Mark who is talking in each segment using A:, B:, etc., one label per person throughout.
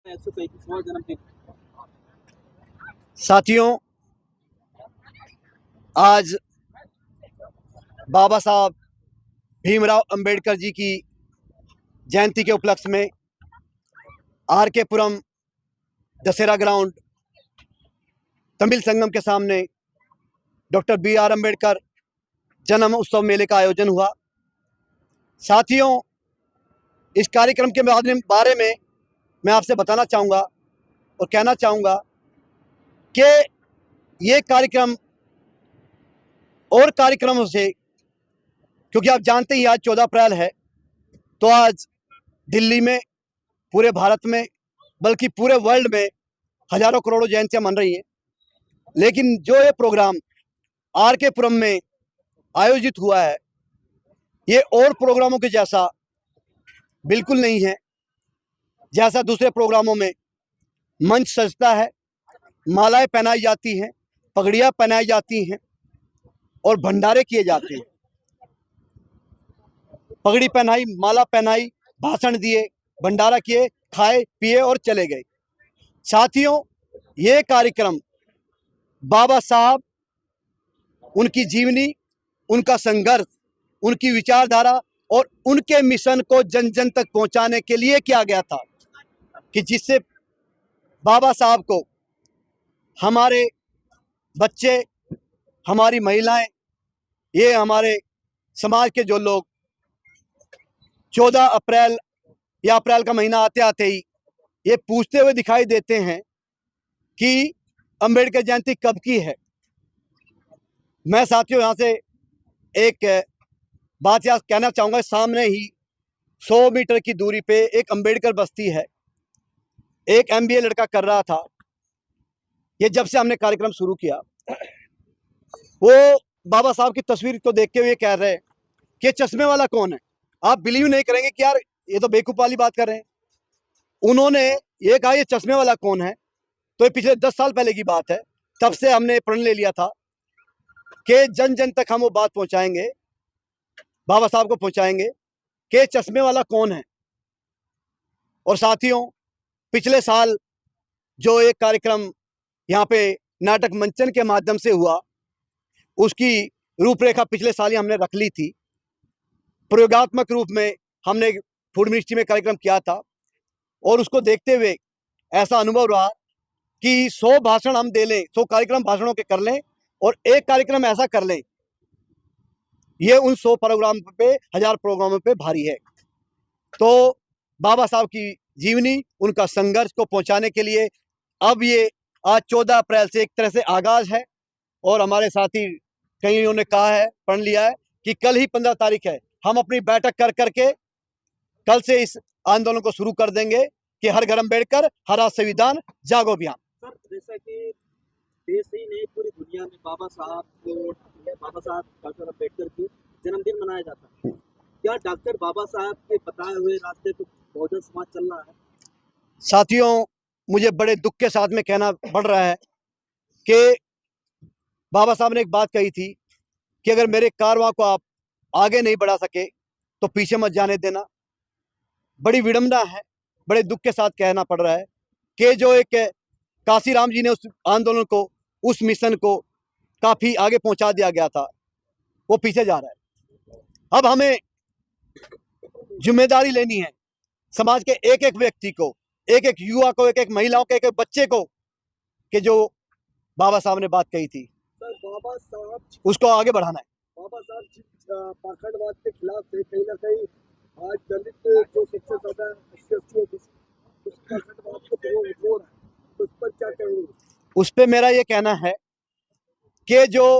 A: 135वां जन्मदिन।
B: साथियों, आज बाबा साहब भीमराव अंबेडकर जी की जयंती के उपलक्ष्य में आर के पुरम दशहरा ग्राउंड तमिल संगम के सामने डॉक्टर बी आर अंबेडकर जन्म उत्सव मेले का आयोजन हुआ। साथियों, इस कार्यक्रम के बारे में मैं आपसे बताना चाहूँगा और कहना चाहूँगा कि ये कार्यक्रम और कार्यक्रमों से, क्योंकि आप जानते ही आज 14 अप्रैल है, तो आज दिल्ली में, पूरे भारत में, बल्कि पूरे वर्ल्ड में हजारों करोड़ों जयंतियां मन रही हैं। लेकिन जो ये प्रोग्राम आर के पुरम में आयोजित हुआ है, ये और प्रोग्रामों के जैसा बिल्कुल नहीं है। जैसा दूसरे प्रोग्रामों में मंच सजता है, मालाएं पहनाई जाती हैं, पगड़ियां पहनाई जाती हैं और भंडारे किए जाते हैं। पगड़ी पहनाई, माला पहनाई, भाषण दिए, भंडारा किए, खाए पिए और चले गए। साथियों, ये कार्यक्रम बाबा साहब, उनकी जीवनी, उनका संघर्ष, उनकी विचारधारा और उनके मिशन को जन जन तक पहुंचाने के लिए किया गया था, कि जिससे बाबा साहब को हमारे बच्चे, हमारी महिलाएं, ये हमारे समाज के जो लोग 14 अप्रैल या अप्रैल का महीना आते आते ही ये पूछते हुए दिखाई देते हैं कि अंबेडकर जयंती कब की है। मैं साथियों यहाँ से एक बात याद कहना चाहूँगा। सामने ही 100 मीटर की दूरी पे एक अंबेडकर बस्ती है। एक MBA लड़का कर रहा था। ये जब से हमने कार्यक्रम शुरू किया, वो बाबा साहब की तस्वीर को देख के हुए कह रहे हैं कि चश्मे वाला कौन है। आप बिलीव नहीं करेंगे कि यार ये तो बेवकूफ़ वाली बात कर रहे हैं। उन्होंने ये कहा, ये चश्मे वाला कौन है। तो ये पिछले 10 साल पहले की बात है। तब से हमने प्रण ले लिया था कि जन जन तक हम वो बात पहुंचाएंगे, बाबा साहब को पहुंचाएंगे कि चश्मे वाला कौन है। और साथियों, पिछले साल जो एक कार्यक्रम यहाँ पे नाटक मंचन के माध्यम से हुआ, उसकी रूपरेखा पिछले साल ही हमने रख ली थी। प्रयोगात्मक रूप में हमने फूड मिनिस्ट्री में कार्यक्रम किया था और उसको देखते हुए ऐसा अनुभव रहा कि 100 भाषण हम दे लें, 100 कार्यक्रम भाषणों के कर लें और एक कार्यक्रम ऐसा कर लें, ये उन 100 प्रोग्राम पे, 1000 प्रोग्रामों पे भारी है। तो बाबा साहब की जीवनी, उनका संघर्ष को पहुंचाने के लिए अब ये आज 14 अप्रैल से एक तरह से आगाज है। और हमारे साथी कईयों ने कहा है, पढ़ लिया है कि कल ही 15 तारीख है। हम अपनी बैठक कर करके कल से इस आंदोलन को शुरू कर देंगे कि हर घर अंबेडकर, हर आज संविधान, जागो अभियान।
A: सर, जैसा कि देश ही नहीं पूरी दुनिया में बाबा साहब डॉक्टर अंबेडकर की जन्मदिन मनाया जाता है, क्या डॉक्टर बाबा साहब के बताए हुए रास्ते पर बहुजन समाज चल रहा है?
B: साथियों, मुझे बड़े दुख के साथ में कहना पड़ रहा है कि बाबा साहब ने एक बात कही थी कि अगर मेरे कारवां को आप आगे नहीं बढ़ा सके तो पीछे मत जाने देना। बड़ी विडंबना है, बड़े दुख के साथ कहना पड़ रहा है कि जो एक काशीराम जी ने उस आंदोलन को, उस मिशन को काफ़ी आगे पहुंचा दिया गया था, वो पीछे जा रहा है। अब हमें जिम्मेदारी लेनी है, समाज के एक एक व्यक्ति को, एक एक युवा को, एक एक महिलाओं को, एक एक बच्चे को, कि जो बाबा साहब ने बात कही थी,
A: सर, बाबा साहब
B: उसको आगे बढ़ाना है।
A: बाबा साहब पाखंडवाद के खिलाफ थे। कहीं ना कहीं आज दलित जो सबसे ज्यादा पाखंडवाद को उस पर क्या कहेंगे?
B: उस पर मेरा ये कहना है कि जो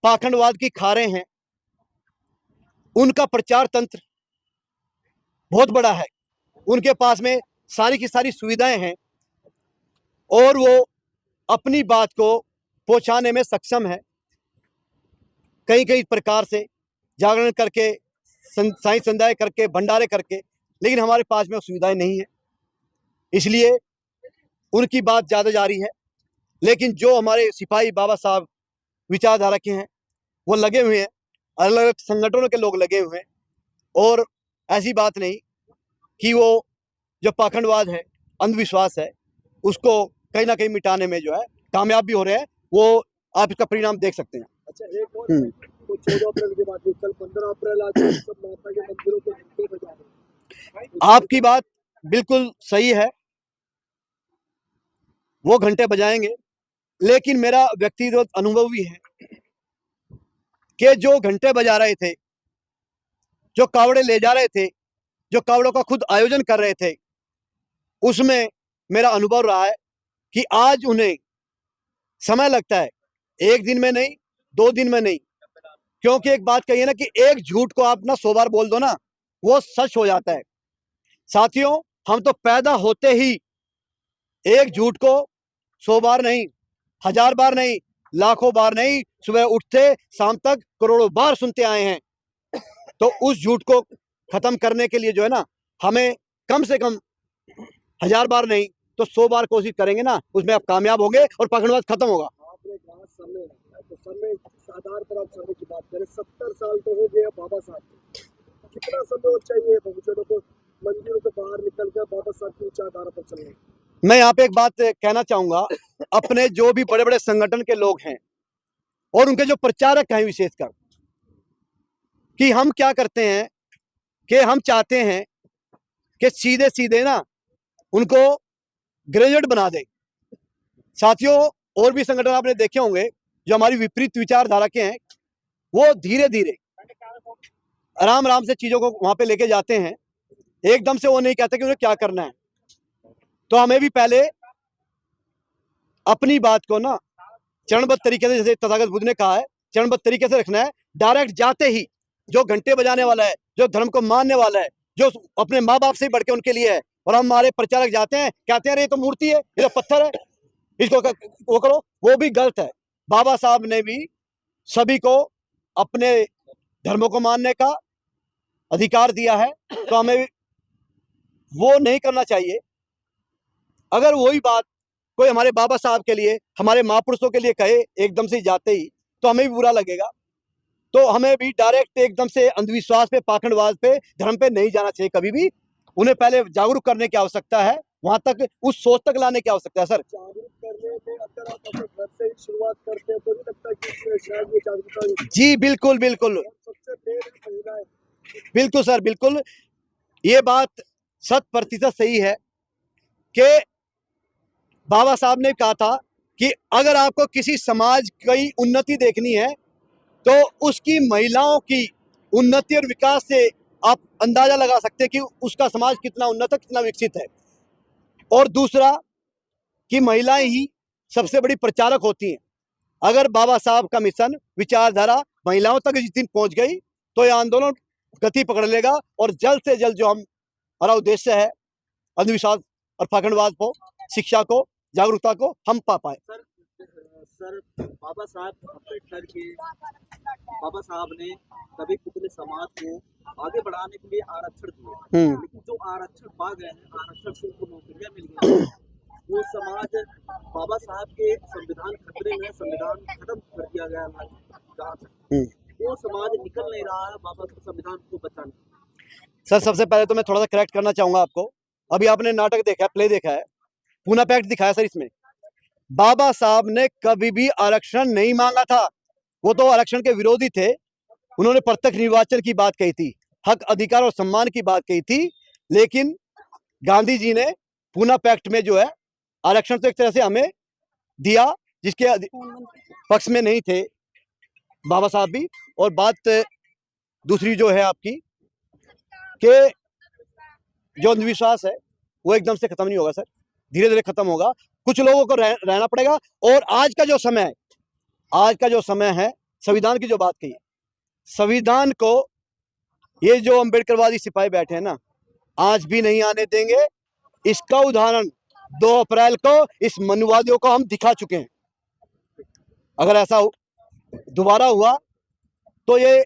B: पाखंडवाद की खारें हैं, उनका प्रचार तंत्र बहुत बड़ा है। उनके पास में सारी की सारी सुविधाएं हैं और वो अपनी बात को पहुंचाने में सक्षम है, कई कई प्रकार से जागरण करके, साई संध्याएं करके, भंडारे करके। लेकिन हमारे पास में वो सुविधाएं नहीं है, इसलिए उनकी बात ज़्यादा जारी है। लेकिन जो हमारे सिपाही बाबा साहब विचारधारा के हैं, वो लगे हुए हैं, अलग अलग संगठनों के लोग लगे हुए हैं। और ऐसी बात नहीं कि वो जो पाखंडवाद है अंधविश्वास है उसको कहीं ना कहीं मिटाने में जो है कामयाब भी हो रहे हैं। वो आप इसका परिणाम देख सकते हैं।
A: अच्छा, एक और तो 14 अप्रैल की बात हुई, कल 15 अप्रैल आज सब माता के मंदिरों को घंटे बजा रहे हैं।
B: आपकी बात बिल्कुल सही है, वो घंटे बजाएंगे, लेकिन मेरा व्यक्तिगत अनुभव भी है कि जो घंटे बजा रहे थे, जो कावड़े ले जा रहे थे, जो कावड़ों का खुद आयोजन कर रहे थे, उसमें मेरा अनुभव रहा है कि आज उन्हें समय लगता है, एक दिन में नहीं, 2 दिन में नहीं। क्योंकि एक बात कही है ना कि एक झूठ को आप ना 100 बार बोल दो ना, वो सच हो जाता है। साथियों, हम तो पैदा होते ही एक झूठ को 100 बार नहीं, 1000 बार नहीं, लाखों बार नहीं, सुबह उठते शाम तक करोड़ों बार सुनते आए हैं। तो उस झूठ को खत्म करने के लिए जो है ना, हमें कम से कम 1000 बार नहीं तो 100 बार कोशिश करेंगे ना, उसमें आप कामयाब होंगे और पखंडवाद खत्म होगा।
A: आपने कहा समय लगता है, तो समय इस आधार पर आप समय की बात करें, 70 साल तो हो गया बाबा साहब को, कितना समय और चाहिए भविष्य को मंदिरों से बाहर निकल कर बाबा साहब की विचारधारा पर चलने?
B: मैं यहाँ पे एक बात कहना चाहूंगा, अपने जो भी बड़े बड़े संगठन के लोग हैं और उनके जो प्रचारक हैं विशेषकर, कि हम क्या करते हैं कि हम चाहते हैं कि सीधे सीधे ना उनको ग्रेजुएट बना दें। साथियों, और भी संगठन आपने देखे होंगे जो हमारी विपरीत विचारधारा के हैं, वो धीरे धीरे आराम आराम से चीजों को वहां पे लेके जाते हैं, एकदम से वो नहीं कहते कि उन्हें क्या करना है। तो हमें भी पहले अपनी बात को ना चरणबद्ध तरीके से, जैसे तथागत बुद्ध ने कहा है, चरणबद्ध तरीके से रखना है। डायरेक्ट जाते ही जो घंटे बजाने वाला है, जो धर्म को मानने वाला है, जो अपने माँ बाप से ही बढ़ के उनके लिए है, और हम हमारे प्रचारक जाते हैं, कहते हैं अरे ये तो मूर्ति है, ये तो पत्थर है, इसको वो करो, वो भी गलत है। बाबा साहब ने भी सभी को अपने धर्मों को मानने का अधिकार दिया है, तो हमें वो नहीं करना चाहिए। अगर वही बात कोई हमारे बाबा साहब के लिए, हमारे महापुरुषों के लिए कहे एकदम से जाते ही, तो हमें भी बुरा लगेगा। तो हमें भी डायरेक्ट एकदम से अंधविश्वास पे, पाखंडवाद पे, धर्म पे नहीं जाना चाहिए कभी भी। उन्हें पहले जागरूक करने की आवश्यकता है, वहां तक, उस सोच तक लाने की आवश्यकता है। सर,
A: जागरूक करने में अगर आप अपने घर से ही शुरुआत करते हैं तो नहीं लगता कि शायद ये जागरूकता?
B: जी बिल्कुल बिल्कुल
A: सबसे मेन महिलाएं।
B: बिल्कुल सर, बिल्कुल ये बात 100% सही है कि बाबा साहब ने कहा था कि अगर आपको किसी समाज की उन्नति देखनी है तो उसकी महिलाओं की उन्नति और विकास से आप अंदाजा लगा सकते हैं कि उसका समाज कितना उन्नत है, कितना विकसित है। और दूसरा कि महिलाएं ही सबसे बड़ी प्रचारक होती हैं। अगर बाबा साहब का मिशन, विचारधारा महिलाओं तक जिस दिन पहुंच गई तो यह आंदोलन गति पकड़ लेगा, और जल्द से जल्द जो हमारा उद्देश्य है, अंधविश्वास और पाखंडवाद को, शिक्षा को, जागरूकता को हम पा पाए।
A: सर, बाबा साहब अम्बेडकर के, बाबा साहब ने सभी पिछले समाज को आगे बढ़ाने के लिए आरक्षण दिए, लेकिन जो आरक्षण पा गए हैं, आरक्षण से उनको नौकरियां मिल गई, वो समाज बाबा साहब के संविधान खतरे में, संविधान खत्म कर दिया गया है, वो समाज निकल नहीं रहा है बाबा के संविधान को बचाने।
B: सर, सबसे पहले तो मैं थोड़ा सा करेक्ट करना चाहूंगा आपको। अभी आपने नाटक देखा है, प्ले देखा है, पूना पैक्ट दिखाया सर, इसमें बाबा साहब ने कभी भी आरक्षण नहीं मांगा था। वो तो आरक्षण के विरोधी थे। उन्होंने प्रत्यक्ष निर्वाचन की बात कही थी, हक, अधिकार और सम्मान की बात कही थी, लेकिन गांधी जी ने पूना पैक्ट में जो है आरक्षण तो एक तरह से हमें दिया, जिसके पक्ष में नहीं थे बाबा साहब भी। और बात दूसरी जो है आपकी कि जो अंधविश्वास है वो एकदम से खत्म नहीं होगा सर, धीरे धीरे खत्म होगा। कुछ लोगों को रहना पड़ेगा। और आज का जो समय है, संविधान की जो बात कही, संविधान को ये जो अम्बेडकरवादी सिपाही बैठे हैं ना, आज भी नहीं आने देंगे। इसका उदाहरण 2 अप्रैल को इस मनुवादियों को हम दिखा चुके हैं। अगर ऐसा दोबारा हुआ तो ये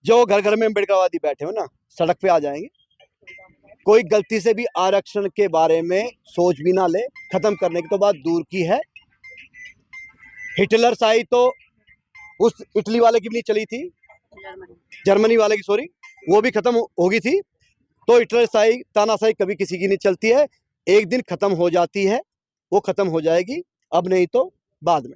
B: जो घर घर में अम्बेडकरवादी बैठे हो ना, सड़क पे आ जाएंगे। कोई गलती से भी आरक्षण के बारे में सोच भी ना ले, खत्म करने की तो बात दूर की है। हिटलर शाही तो उस इटली वाले की भी नहीं चली थी, जर्मनी वाले की, सॉरी, वो भी खत्म होगी थी। तो हिटलर शाही, तानाशाही कभी किसी की नहीं चलती है। एक दिन खत्म हो जाती है, वो खत्म हो जाएगी, अब नहीं तो बाद में।